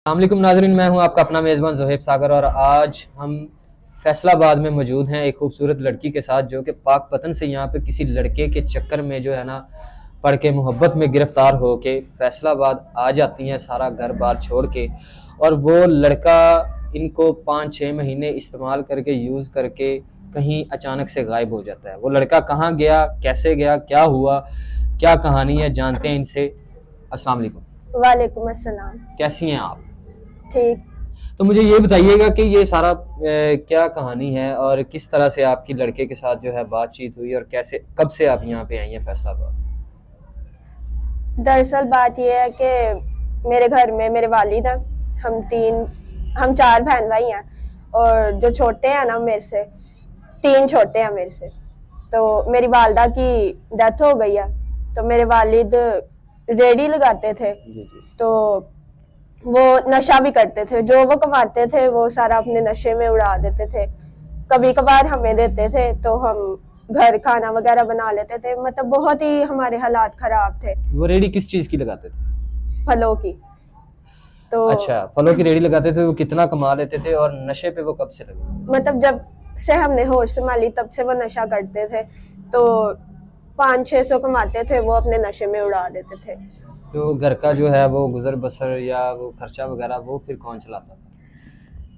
अस्सलामुअलैकुम नाज़रीन, मैं हूं आपका अपना मेज़बान ज़ोहेब सागर और आज हम फैसलाबाद में मौजूद हैं एक खूबसूरत लड़की के साथ जो कि पाकपतन से यहाँ पे किसी लड़के के चक्कर में जो है ना पड़ के मोहब्बत में गिरफ़्तार हो के फैसलाबाद आ जाती हैं सारा घर बार छोड़ के। और वो लड़का इनको 5-6 महीने इस्तेमाल करके यूज़ करके कहीं अचानक से गायब हो जाता है। वो लड़का कहाँ गया, कैसे गया, क्या हुआ, क्या कहानी है, जानते हैं इनसे। अस्सलाम वालेकुम। वालेकुम अस्सलाम। कैसी हैं आप? ठीक। तो मुझे ये बताइएगा कि ये सारा क्या कहानी है और किस तरह से आपकी लड़के के साथ जो है बातचीत हुई और कैसे कब से आप यहाँ पे आई हैं फैसलाबाद? दरअसल बात यह है कि मेरे घर में मेरे वालिद हैं, हम 4 बहन भाई हैं और जो छोटे हैं ना मेरे से 3 छोटे हैं मेरे से। तो मेरी वालदा की डेथ हो गई है, तो मेरे वालिद रेडी लगाते थे। जी जी। तो वो नशा भी करते थे, जो वो कमाते थे वो सारा अपने नशे में उड़ा देते थे। कभी कभार हमें देते थे तो हम घर खाना वगैरह बना लेते थे। मतलब बहुत ही हमारे हालात खराब थे। वो रेडी किस चीज़ की लगाते थे? फलों की। तो अच्छा, फलों की रेडी लगाते थे। वो कितना कमा लेते थे और नशे पे वो कब से लगे? मतलब जब से हमने होश संभाली तब से वो नशा करते थे। तो 500-600 कमाते थे, वो अपने नशे में उड़ा देते थे। तो घर का जो है वो गुजर बसर या वो खर्चा वगैरह वो फिर कौन चलाता था?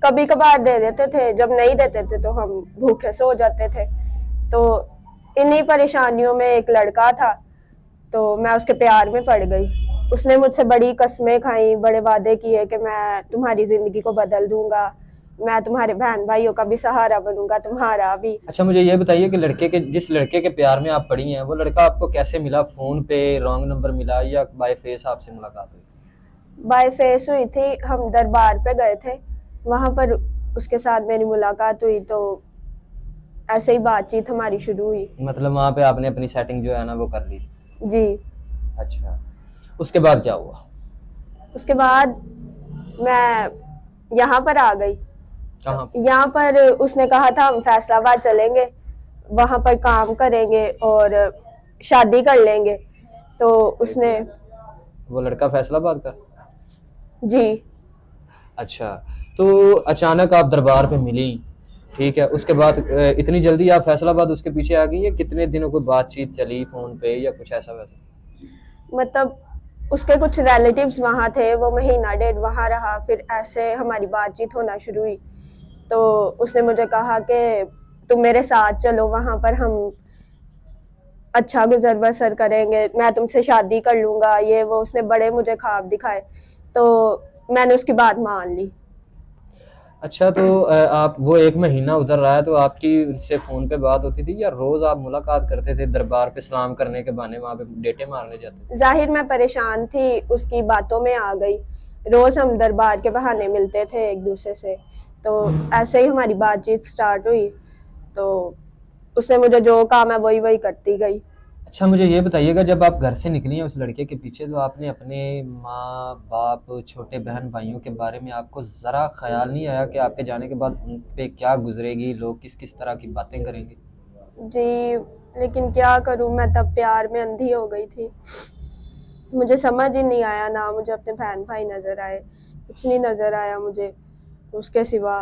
कभी कभार दे देते थे, जब नहीं देते थे तो हम भूखे सो जाते थे। तो इन्हीं परेशानियों में एक लड़का था, तो मैं उसके प्यार में पड़ गई। उसने मुझसे बड़ी कसमें खाई, बड़े वादे किए कि मैं तुम्हारी जिंदगी को बदल दूंगा, मैं तुम्हारे बहन भाइयों का भी सहारा बनूंगा, तुम्हारा भी। अच्छा, मुझे ये बताइए कि जिस लड़के के प्यार में आप पड़ी हैं वो लड़का आपको कैसे मिला? फ़ोन पे रॉन्ग नंबर मिला या बाय फेस आपसे मुलाकात हुई? बाय फेस हुई थी, हम दरबार पे गए थे, वहां पर उसके साथ मेरी मुलाकात हुई। तो ऐसे ही बातचीत हमारी शुरू हुई। मतलब वहाँ पे आपने अपनी सेटिंग जो है ना वो कर ली? जी। अच्छा, उसके बाद क्या हुआ? उसके बाद मैं यहाँ पर आ गई। कहाँ? यहाँ पर उसने कहा था हम फैसलाबाद चलेंगे, वहां पर काम करेंगे और शादी कर लेंगे। तो उसने। वो लड़का फैसलाबाद का? जी। अच्छा, तो अचानक आप दरबार पे मिली, ठीक है, उसके बाद इतनी जल्दी आप फैसलाबाद उसके पीछे आ गई या कितने दिनों कोई बातचीत चली फ़ोन पे या कुछ ऐसा वैसा? मतलब उसके कुछ रिलेटिव्स वहाँ थे, वो महीना डेढ़ वहाँ रहा, फिर ऐसे हमारी बातचीत होना शुरू हुई। तो उसने मुझे कहा कि तुम मेरे साथ चलो, वहाँ पर हम अच्छा गुजर बसर करेंगे, मैं तुमसे शादी कर लूँगा, ये वो। उसने बड़े मुझे ख्वाब दिखाए, तो मैंने उसकी बात मान ली। अच्छा, तो आप वो 1 महीना उधर रहा है तो आपकी उनसे फ़ोन पे बात होती थी या रोज़ आप मुलाकात करते थे दरबार पे सलाम करने के बहाने वहाँ पे डेटे मारने जाते थे? जाहिर मैं परेशान थी, उसकी बातों में आ गई। रोज़ हम दरबार के बहाने मिलते थे एक दूसरे से। तो ऐसे ही हमारी बातचीत स्टार्ट हुई। तो उसने मुझे जो कहा मैं वही वही करती गई। अच्छा, मुझे ये बताइएगा जब आप घर से निकली हैं उस लड़के के पीछे तो आपने अपने माँ बाप छोटे बहन भाइयों के बारे में आपको ज़रा ख्याल नहीं आया कि आपके जाने के बाद उन पे क्या गुजरेगी, लोग किस किस तरह की बातें करेंगे? जी, लेकिन क्या करूं, मैं तब प्यार में अंधी हो गई थी। मुझे समझ ही नहीं आया, ना मुझे अपने बहन भाई नज़र आए, कुछ नहीं नज़र आया मुझे उसके सिवा।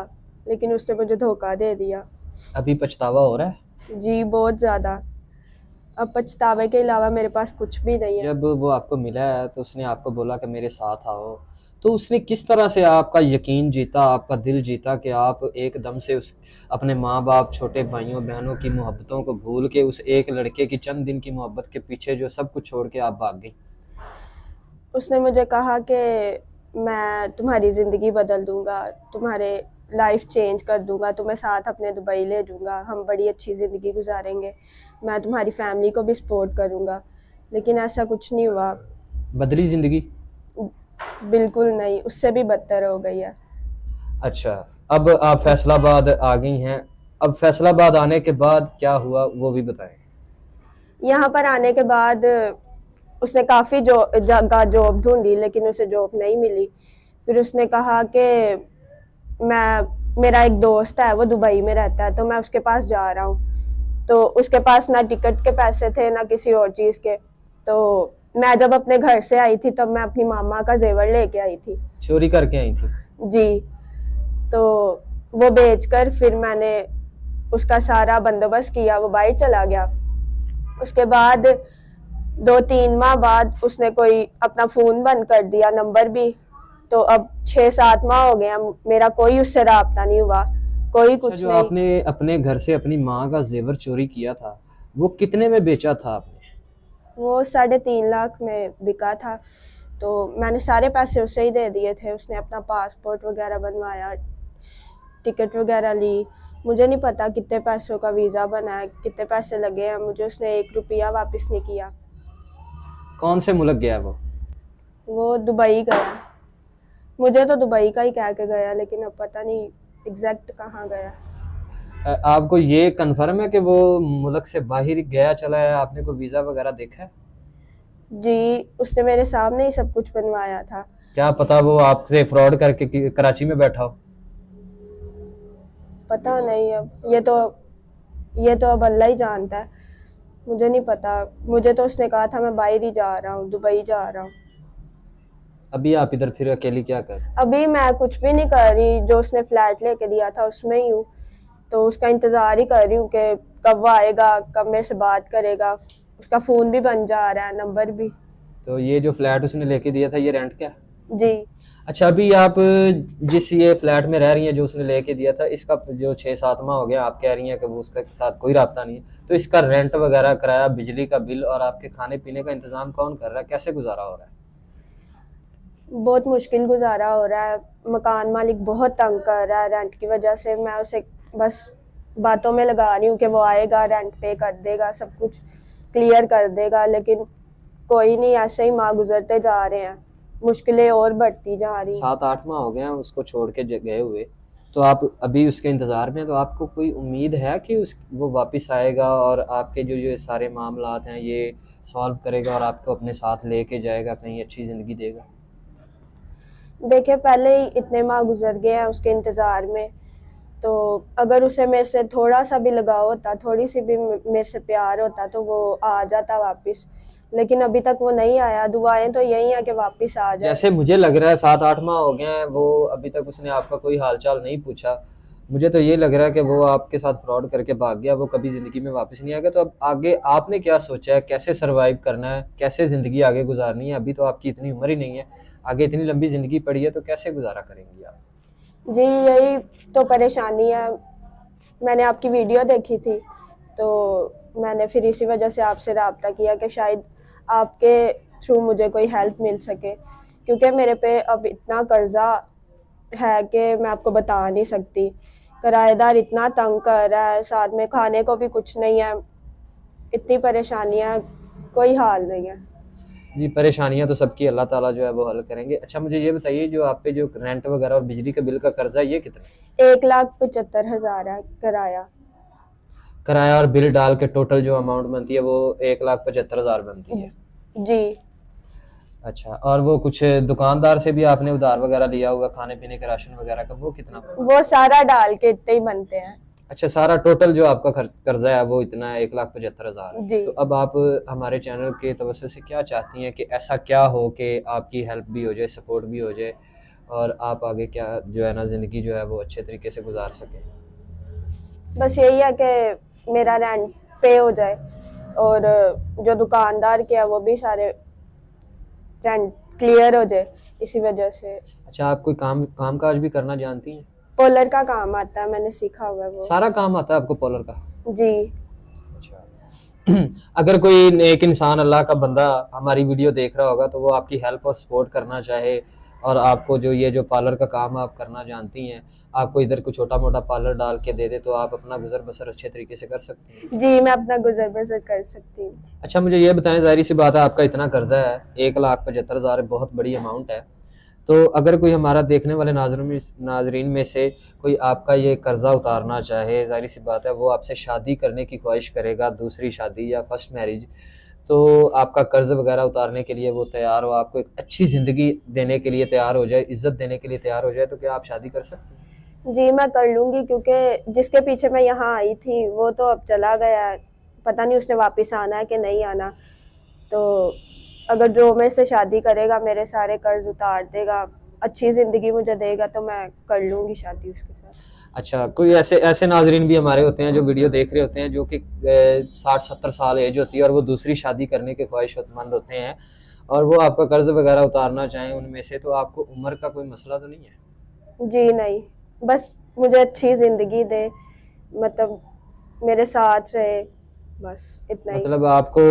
लेकिन उसने मुझे धोखा दे दिया। अभी पछतावा हो रहा है? जी, बहुत ज़्यादा। अब पछतावे के अलावा मेरे पास कुछ भी नहीं है। जब वो आपको मिला है तो उसने आपको बोला कि मेरे साथ आओ, तो उसने किस तरह से आपका यकीन जीता, आपका दिल जीता कि आप एकदम से उस अपने माँ बाप छोटे भाइयों बहनों की मोहब्बतों को भूल के उस एक लड़के की चंद दिन की मोहब्बत के पीछे जो सब कुछ छोड़ के आप भाग गई? उसने मुझे कहा कि मैं तुम्हारी ज़िंदगी बदल दूंगा, तुम्हारे लाइफ चेंज कर दूंगा, तुम्हें साथ अपने दुबई ले जाऊंगा, हम बड़ी अच्छी ज़िंदगी गुजारेंगे, मैं तुम्हारी फैमिली को भी सपोर्ट करूंगा। लेकिन ऐसा कुछ नहीं हुआ। बदली ज़िंदगी? बिल्कुल नहीं, उससे भी बदतर हो गई है। अच्छा, अब आप फैसलाबाद आ गई हैं, अब फैसलाबाद आने के बाद क्या हुआ वो भी बताएं। यहाँ पर आने के बाद उसने काफ़ी जगह जॉब ढूंढी, लेकिन उसे जॉब नहीं मिली। फिर उसने कहा कि मेरा एक दोस्त है, वो दुबई में रहता है, तो मैं उसके पास जा रहा हूँ। तो उसके पास ना टिकट के पैसे थे ना किसी और चीज़ के। तो मैं जब अपने घर से आई थी तब मैं अपनी मामा का जेवर लेके आई थी। चोरी करके आई थी? जी, तो वो बेचकर फिर मैंने उसका सारा बंदोबस्त किया, वो बाहर चला गया। उसके बाद 2-3 माह बाद उसने कोई अपना फ़ोन बंद कर दिया, नंबर भी। तो अब 6-7 माह हो गया, मेरा कोई उससे राब्ता नहीं हुआ, कोई अच्छा, कुछ जो नहीं। आपने अपने घर से अपनी माँ का जेवर चोरी किया था, वो कितने में बेचा था आपने? वो 3.5 लाख में बिका था, तो मैंने सारे पैसे उसे ही दे दिए थे। उसने अपना पासपोर्ट वगैरह बनवाया, टिकट वगैरह ली। मुझे नहीं पता कितने पैसों का वीज़ा बना है, कितने पैसे लगे हैं, मुझे उसने 1 रुपया वापस नहीं किया। कौन से मुल्क गया वो दुबई गया। मुझे तो दुबई का ही कह के गया, लेकिन अब पता नहीं एग्जैक्ट कहाँ गया। आपको ये कंफर्म है कि वो मुल्क से बाहर गया चला है? आपने कोई वीज़ा वगैरह देखा है? जी, उसने मेरे सामने ही सब कुछ बनवाया था। क्या पता वो आपसे फ्रॉड करके कराची में बैठा हो। पता नहीं, अब ये तो अब अल्लाह ही जानता है, मुझे नहीं पता। मुझे तो उसने कहा था मैं बाहर ही जा रहा हूँ, दुबई जा रहा हूँ। अभी आप इधर फिर अकेली क्या कर? अभी मैं कुछ भी नहीं कर रही, जो उसने फ्लैट लेके दिया था उसमें ही हूँ। तो उसका इंतज़ार ही कर रही हूँ कि कब वो आएगा, कब मेरे से बात करेगा। उसका फ़ोन भी बन जा रहा है, नंबर भी। तो ये जो फ्लैट उसने लेके दिया था, ये रेंट क्या? जी। अच्छा, अभी आप जिस ये फ्लैट में रह रही हैं जो उसने लेके दिया था, इसका जो 6-7 माह हो गया, आप कह रही हैं कि वो उसके साथ कोई राब्ता नहीं है, तो इसका रेंट वगैरह, किराया, बिजली का बिल और आपके खाने पीने का इंतजाम कौन कर रहा है? कैसे गुजारा हो रहा है? बहुत मुश्किल गुजारा हो रहा है। मकान मालिक बहुत तंग कर रहा है रेंट की वजह से। मैं उसे बस बातों में लगा रही हूँ कि वो आएगा, रेंट पे कर देगा, सब कुछ क्लियर कर देगा, लेकिन कोई नहीं, ऐसे ही माह गुजरते जा रहे हैं, मुश्किलें और बढ़ती जा रही हैं। 7-8 माह हो गए हैं उसको छोड़ के गए हुए, तो आप अभी उसके इंतज़ार में हैं, तो आपको कोई उम्मीद है कि वो वापस आएगा और आपके जो ये सारे मामलात हैं ये सॉल्व करेगा और आपको अपने साथ लेके जाएगा, कहीं अच्छी ज़िंदगी देगा? देखिए, पहले ही इतने माह गुजर गए हैं उसके इंतज़ार में, तो अगर उसे मेरे से थोड़ा सा भी लगाव होता, थोड़ी सी भी मेरे से प्यार होता, तो वो आ जाता वापस। लेकिन अभी तक वो नहीं आया। दुआएं तो यही है कि वापस आ जाए। जैसे मुझे लग रहा है 7-8 माह हो गए हैं, वो अभी तक उसने आपका कोई हालचाल नहीं पूछा। मुझे तो ये लग रहा है कि वो आपके साथ फ्रॉड करके भाग गया, वो कभी ज़िंदगी में वापस नहीं आएगा। तो अब आगे आपने क्या सोचा है, कैसे सरवाइव करना है, कैसे ज़िंदगी आगे गुजारनी है? अभी तो आपकी इतनी उम्र ही नहीं है, आगे इतनी लंबी ज़िंदगी पड़ी है, तो कैसे गुजारा करेंगी आप? जी, यही तो परेशानी है। मैंने आपकी वीडियो देखी थी, तो मैंने फिर इसी वजह से आपसे रब्ता किया कि शायद आपके थ्रू मुझे कोई हेल्प मिल सके, क्योंकि मेरे पे अब इतना कर्जा है कि मैं आपको बता नहीं सकती। किराएदार इतना तंग कर रहा है, साथ में खाने को भी कुछ नहीं है, इतनी परेशानियाँ, कोई हाल नहीं है। जी, परेशानियाँ तो सबकी अल्लाह ताला जो है वो हल करेंगे। अच्छा, मुझे ये बताइए, जो आप पे जो रेंट वगैरह और बिजली के बिल का कर्जा है, ये कितना है? 1,75,000 है किराया। किराया और बिल डाल के टोटल जो अमाउंट बनती है वो 1,75,000 बनती है। जी। अच्छा, और वो कुछ दुकानदार से भी आपने उधार वगैरह लिया हुआ खाने पीने के राशन वगैरह का, वो कितना? वो सारा डाल के इतने ही बनते हैं। अच्छा, सारा टोटल जो आपका कर्जा है वो इतना है, 1,75,000 है। जी। तो अब आप हमारे चैनल के तवज्जो से क्या चाहती हैं कि ऐसा क्या हो कि आपकी हेल्प भी हो जाए, सपोर्ट भी हो जाए और आप आगे क्या जो है ना ज़िंदगी जो है वो अच्छे तरीके से गुजार सकें? बस यही है कि मेरा रेंट पे हो जाए और जो दुकानदार के है वो भी सारे रेंट क्लियर हो जाए, इसी वजह से। अच्छा, आप कोई काम काज भी करना जानती हैं? पोलर का काम आता है, मैंने सीखा हुआ है वो। सारा काम आता है आपको पोलर का? जी। अच्छा। अगर कोई नेक इंसान, अल्लाह का बंदा हमारी वीडियो देख रहा होगा, तो वो आपकी हेल्प और सपोर्ट करना चाहे और आपको जो ये जो पार्लर का काम आप करना जानती हैं, आपको इधर कुछ छोटा मोटा पार्लर डाल के दे दे, तो आप अपना गुजर बसर अच्छे तरीके से कर सकती हैं। जी, मैं अपना गुजर बसर कर सकती हूँ। अच्छा, मुझे ये बताएं, ज़ाहिर सी बात है आपका इतना कर्जा है, 1,75,000 बहुत बड़ी अमाउंट है। तो अगर कोई हमारा देखने वाले नाजरीन में से कोई आपका ये कर्जा उतारना चाहे, ज़ाहिर सी बात है वो आपसे शादी करने की ख्वाहिश करेगा, दूसरी शादी या फर्स्ट मैरिज, तो आपका कर्ज वगैरह उतारने के लिए वो तैयार हो, आपको एक अच्छी ज़िंदगी देने के लिए तैयार हो जाए, इज़्ज़त देने के लिए तैयार हो जाए, तो क्या आप शादी कर सकते हैं? जी, मैं कर लूँगी, क्योंकि जिसके पीछे मैं यहाँ आई थी वो तो अब चला गया है, पता नहीं उसने वापस आना है कि नहीं आना। तो अगर जो मेरे से शादी करेगा मेरे सारे कर्ज उतार देगा, अच्छी ज़िंदगी मुझे देगा, तो मैं कर लूँगी शादी उसके साथ। अच्छा, कोई ऐसे ऐसे नाजरीन भी हमारे होते हैं जो वीडियो देख रहे होते हैं, जो कि 60-70 साल एज होती है और वो दूसरी शादी करने के ख्वाहिशमंद होते हैं और वो आपका कर्ज वगैरह उतारना चाहें उनमें से, तो आपको उम्र का कोई मसला तो नहीं है? जी नहीं, बस मुझे अच्छी ज़िंदगी दे, मतलब मेरे साथ रहे, बस इतना ही। मतलब आपको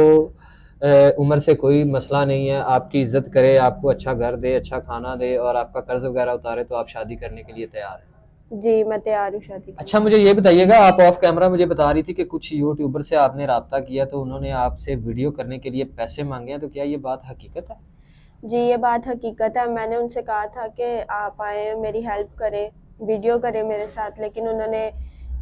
उम्र से कोई मसला नहीं है, आपकी इज्जत करे, आपको अच्छा घर दे, अच्छा खाना दे और आपका कर्ज वगैरह उतारे तो आप शादी करने के लिए तैयार हैं? जी, मैं तैयार हूँ शादी करने। अच्छा, मुझे ये बताइएगा, आप ऑफ कैमरा मुझे बता रही थी कि कुछ यूट्यूबर से आपने राब्ता किया तो उन्होंने आपसे वीडियो करने के लिए पैसे मांगे हैं, तो क्या ये बात हकीकत है? जी, ये बात हकीकत है। मैंने उनसे कहा था कि आप आएँ, मेरी हेल्प करें, वीडियो करें मेरे साथ, लेकिन उन्होंने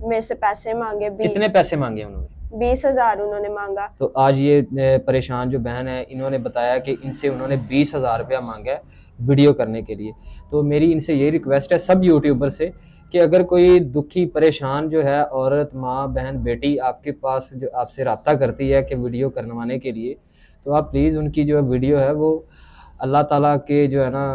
मेरे से पैसे मांगे। कितने पैसे मांगे उन्होंने? 20,000 उन्होंने मांगा। तो आज ये परेशान जो बहन है, इन्होंने बताया कि इनसे उन्होंने 20,000 रुपया मांगा है वीडियो करने के लिए। तो मेरी इनसे ये रिक्वेस्ट है सब यूट्यूबर से कि अगर कोई दुखी परेशान जो है औरत, माँ, बहन, बेटी आपके पास जो आपसे रब्ता करती है कि वीडियो करवाने के लिए, तो आप प्लीज़ उनकी जो वीडियो है वो अल्लाह ताला के जो है ना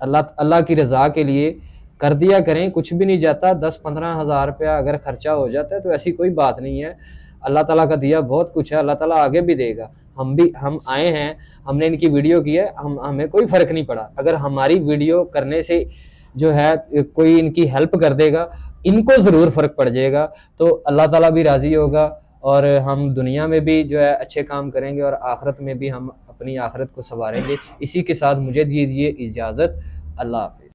अल्लाह की रज़ा के लिए कर दिया करें। कुछ भी नहीं जाता, 10-15 हज़ार रुपया अगर ख़र्चा हो जाता है तो ऐसी कोई बात नहीं है। अल्लाह ताला का दिया बहुत कुछ है, अल्लाह ताला आगे भी देगा। हम आए हैं, हमने इनकी वीडियो की है, हमें कोई फ़र्क नहीं पड़ा। अगर हमारी वीडियो करने से जो है कोई इनकी हेल्प कर देगा, इनको ज़रूर फ़र्क पड़ जाएगा, तो अल्लाह ताला भी राज़ी होगा और हम दुनिया में भी जो है अच्छे काम करेंगे और आखिरत में भी हम अपनी आखिरत को संवारेंगे। इसी के साथ मुझे दीजिए इजाज़त। अल्लाह हाफ़िज़।